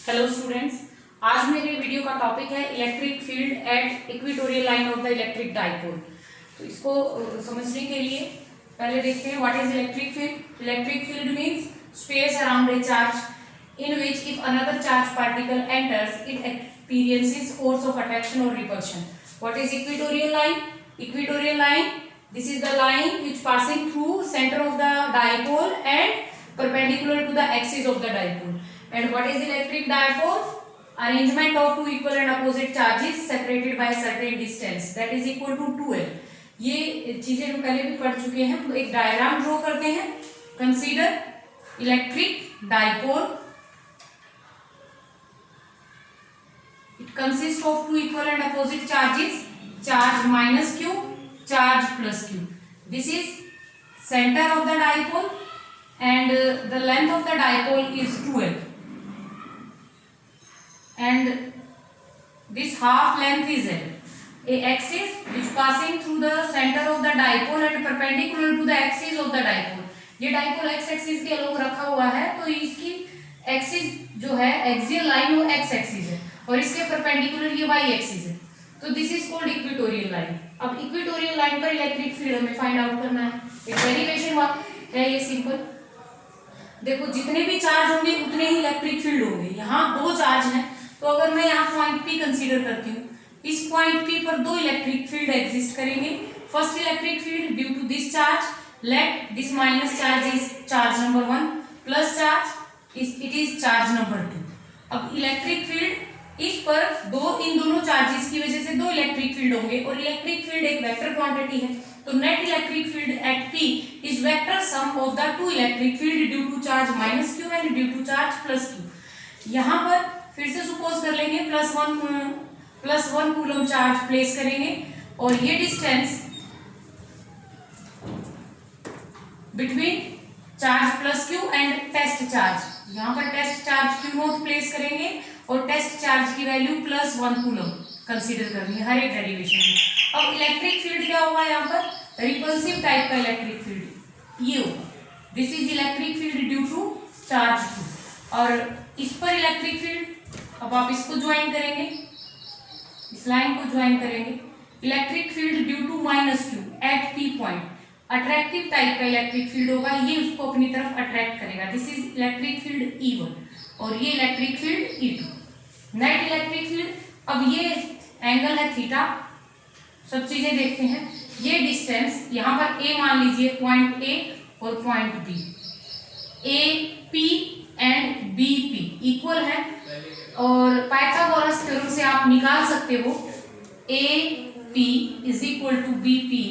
Hello students, आज मेरे video का टॉपिक है electric field at equatorial line of the electric dipole. तो इसको समझने के लिए पहले देखते हैं what is electric field. Electric field means space around a charge in which if another charge particle enters it experiences force of attraction और repulsion. What is equatorial line? Equatorial line, this is the line which passing through center of the dipole and perpendicular to the axis of the dipole. And what is electric dipole? Arrangement of two equal and opposite charges separated by a certain distance that is equal to 2l. ये चीजें हम पहले भी पढ़ चुके हैं। तो एक डायग्राम ड्रॉ करते हैं। Consider electric dipole, it consists of two equal and opposite charges, charge minus q, charge plus q. This is center of the dipole and the length of the dipole is 2l and this half length is l. A axis which passing through the center of the dipole and perpendicular to the axis of the dipole. ये dipole x axis के अलग रखा हुआ है, तो इसकी axis जो है एक्सियल लाइन वो x एक्सिस है और इसके परपेंडिकुलर ये y एक्सिस है। तो this is called equatorial line. अब इक्वेटोरियल लाइन पर इलेक्ट्रिक फील्ड हमें फाइंड आउट करना है। एक डेरिवेशन है ये सिंपल। देखो जितने भी चार्ज होंगे उतने ही इलेक्ट्रिक फील्ड होंगे। यहाँ दो चार्ज हैं, तो अगर मैं यहाँ पॉइंट P कंसीडर करती हूँ, इस पॉइंट P पर दो इलेक्ट्रिक फील्ड एग्जिस्ट करेंगे। First electric field due to this charge, let this minus charge is charge number 1 plus charge it is charge number 2। अब इलेक्ट्रिक फील्ड इस पर इन दोनों चार्जेस की वजह से दो इलेक्ट्रिक फील्ड होंगे और इलेक्ट्रिक फील्ड एक वेक्टर क्वांटिटी है, तो net electric field at P is vector sum of the two electric field due to charge minus q and due to charge plus q। यहाँ पर फिर से सपोज कर लेंगे plus one coulomb charge place करेंगे और ये distance between charge plus q and test charge, यहाँ पर test charge q naught place करेंगे और टेस्ट चार्ज की वैल्यू +1 कूलम कंसीडर करनी है हर एक डेरिवेशन में। अब इलेक्ट्रिक फील्ड क्या होगा? यहाँ पर रिपल्सिव टाइप का इलेक्ट्रिक फील्ड ये होगा। This is electric field due to charge 2 और इस पर इलेक्ट्रिक फील्ड, अब आप इसको ज्वाइन करेंगे, इस लाइन को ज्वाइन करेंगे। Electric field due to minus q at P point attractive type का इलेक्ट्रिक फील्ड होगा, ये उसको अपनी तरफ अट्रैक्ट करेगा। This is electric field E1 और ये electric field E2। Net electric field, अब ये एंगल है थीटा, सब चीजें देखते हैं। ये डिस्टेंस यहाँ पर A मान लीजिए, पॉइंट A और point B, AP and BP equal है और पाइथागोरस थ्योरम से आप निकाल सकते हो AP is equal to BP।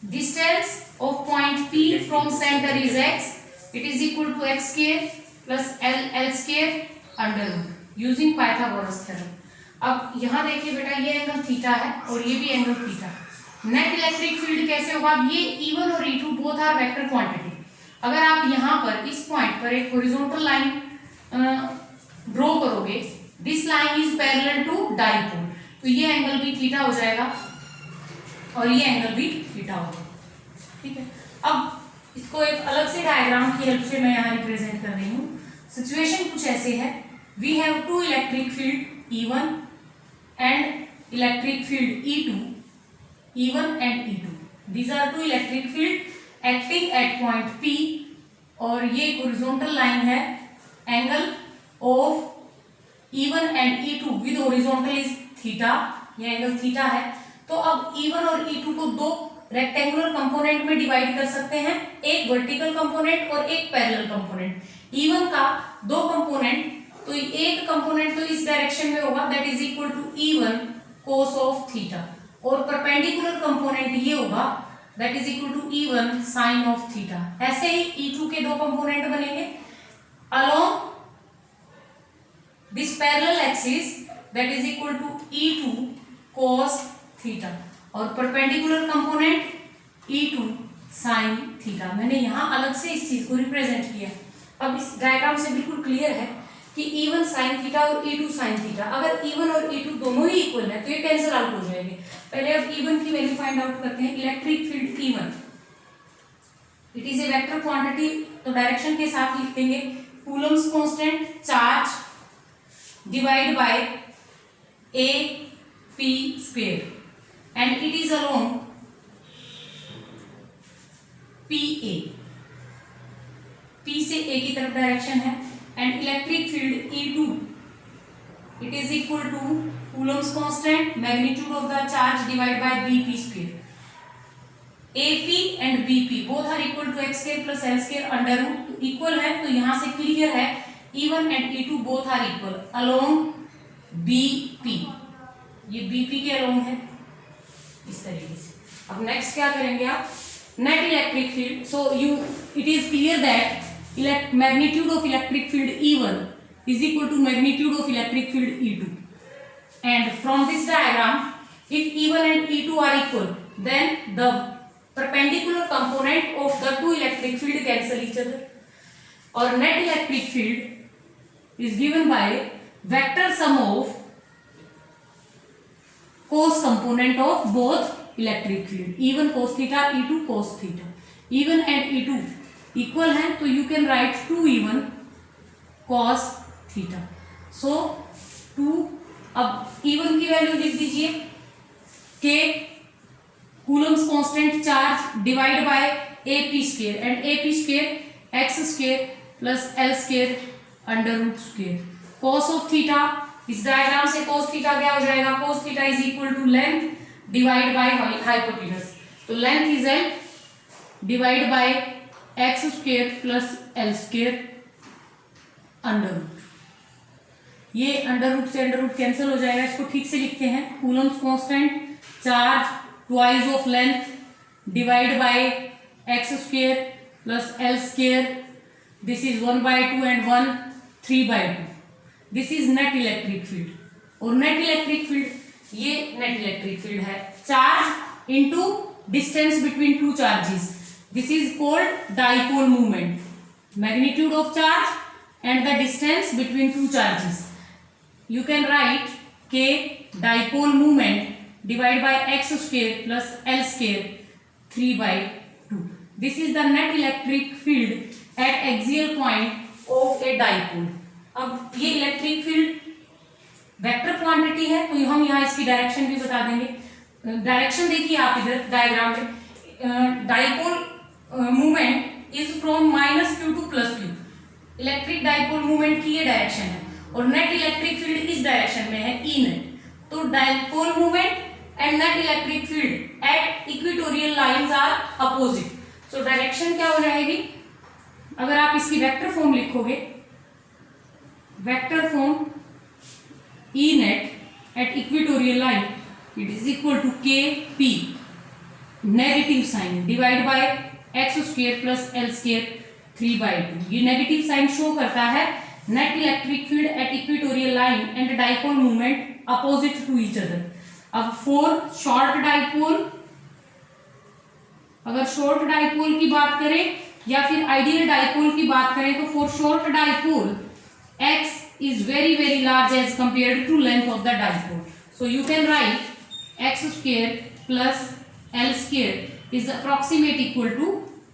Distance of point P from center is x. It is equal to x square plus l square under root using Pythagoras theorem. अब यहाँ देखिए बेटा, ये एंगल थीटा है और ये भी एंगल थीटा है। नेट इलेक्ट्रिक फील्ड कैसे होगा? अब ये E1 और E2 both are vector quantity. अगर आप यहाँ पर इस पॉइंट पर एक हॉरिजॉन्टल लाइन ड्रॉ करोगे, this line is parallel to dipole, तो ये एंगल भी थीटा हो जाएगा और ये एंगल भी थीटा होगा। ठीक है, अब इसको एक अलग से डायग्राम की हेल्प से मैं यहाँ रिप्रेजेंट कर रही हूँ। सिचुएशन कुछ ऐसे है, we have two electric field E1 and electric field E2, E1 and E2। These are two electric field acting at point P और ये हॉरिजॉन्टल लाइन है। Angle of E1 and E2 with horizontal is theta, ये angle theta है। तो अब E1 और E2 को दो रेक्टेंगुलर कंपोनेंट में डिवाइड कर सकते हैं, एक वर्टिकल कंपोनेंट और एक पैरेलल कंपोनेंट। E1 का दो कंपोनेंट, तो एक कंपोनेंट तो इस डायरेक्शन में होगा, that is equal to E1 cos of theta, और परपेंडिकुलर कंपोनेंट ये होगा, that is equal to E1 sin of theta. ऐसे ही E2 के दो कंपोनेंट बनेंगे along this parallel axis, that is equal to E2 cos theta और perpendicular component E2 sin theta. मैंने यहाँ अलग से इस चीज को रिप्रेजेंट किया। अब इस डायग्राम से बिल्कुल क्लियर है कि E1 sin थीटा और E2 sin थीटा, अगर E1 और E2 दोनों ही इक्वल है तो ये कैंसिल आउट हो जाएंगे। पहले अब E1 की वैल्यू फाइंड आउट करते हैं। Electric field E1 it is a vector quantity, तो डायरेक्शन के साथ लिख देंगे Coulomb's constant charge divided by a p square and it is along PA, P से A की तरफ डायरेक्शन है and electric field E2 it is equal to Coulomb's constant magnitude of the charge divided by BP square. AP and BP both are equal to x square plus l square under root equal है तो यहाँ से clear है E1 and E2 both are equal along BP, ये BP के along है इस तरीके से. अब नेक्स्ट क्या करेंगे आप, net electric field. So you it is clear that magnitude of electric field E1 is equal to magnitude of electric field E2 and from this diagram if E1 and E2 are equal then the perpendicular component of the two electric field cancel each other or net electric field is given by vector sum of cos component of both electric field E1 cos theta E2 cos theta. E1 and E2 equal है तो you can write 2E1 cos theta. So 2 अब E1 की value लिख दीजिए K Coulomb's constant charge divided by AP square and AP square x square plus l square under root square. Cos of theta इस diagram से cos theta क्या हो जाएगा, cos theta is equal to length divided by hypotenuse. तो length is l divided by x square plus l square under root. ये under root से under root cancel हो जाएगा. इसको ठीक से लिखते हैं. Coulomb's constant charge twice of length divided by x square plus l square. This is 1 by 2 and 1 3 by 2. This is net electric field. और net electric field ये net electric field है. Charge into distance between two charges. This is called dipole moment. Magnitude of charge and the distance between two charges. You can write K dipole moment divided by x square plus l square 3 by 2. This is the net electric field at axial point of a dipole. अब ये electric field vector quantity है तो हम यहाँ इसकी direction भी बता देंगे. डायरेक्शन देखिए आप इधर डायग्राम में. Dipole movement is from -q to +q. Electric dipole movement की ये डायरेक्शन है और नेट इलेक्ट्रिक फील्ड इस डायरेक्शन में है E नेट. तो dipole movement and net electric field at equatorial lines are opposite. So direction क्या हो जाएगी, अगर आप इसकी वेक्टर फॉर्म लिखोगे, vector form E net at equatorial line it is equal to KP negative sign divide by x square plus l square 3/2. ये negative sign show करता है net electric field at equatorial line and dipole movement opposite to each other. अब for short dipole, अगर short dipole की बात करें या फिर आइडियल डाइपोल की बात करें तो for short dipole x is very very large as compared to length of the dipole. So you can write x square plus l square is approximate equal to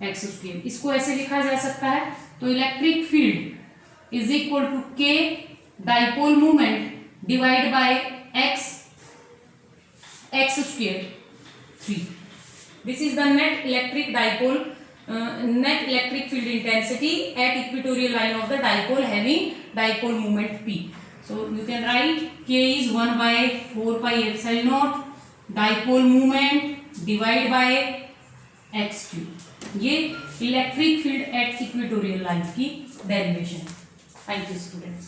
x square. इसको ऐसे लिखा जा सकता है. तो electric field is equal to k dipole moment divided by x square 3. This is the net electric dipole net electric field intensity at equatorial line of the dipole having dipole moment p. So you can write k is 1 by 4 pi epsilon naught dipole moment divided by x cube. ये electric field at equatorial line की derivation. Thank you students.